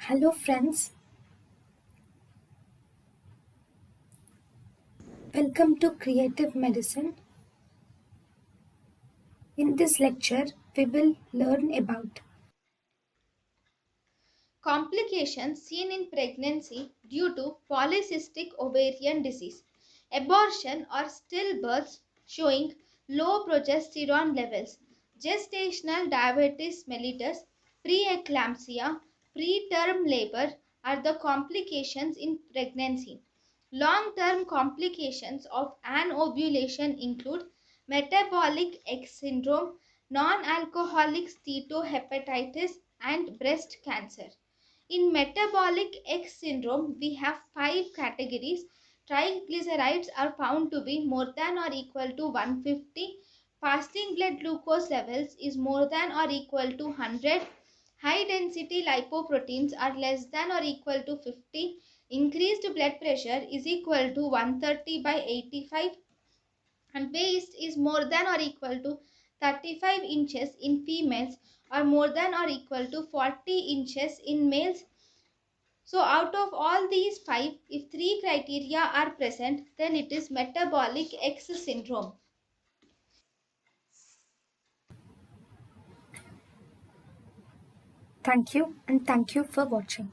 Hello, friends. Welcome to Creative Medicine. In this lecture, we will learn about Complications seen in pregnancy due to polycystic ovarian disease, abortion or stillbirths showing low progesterone levels, gestational diabetes mellitus, preeclampsia, preterm labor are the complications in pregnancy. Long term complications of anovulation include metabolic X syndrome, non alcoholic steatohepatitis, and breast cancer. In metabolic X syndrome, we have five categories. Triglycerides are found to be more than or equal to 150. Fasting blood glucose levels is more than or equal to 100. High density lipoproteins are less than or equal to 50. Increased blood pressure is equal to 130 by 85, and waist is more than or equal to 35 inches in females or more than or equal to 40 inches in males. So, out of all these five, if three criteria are present, then it is metabolic X syndrome. thank you and thank you for watching.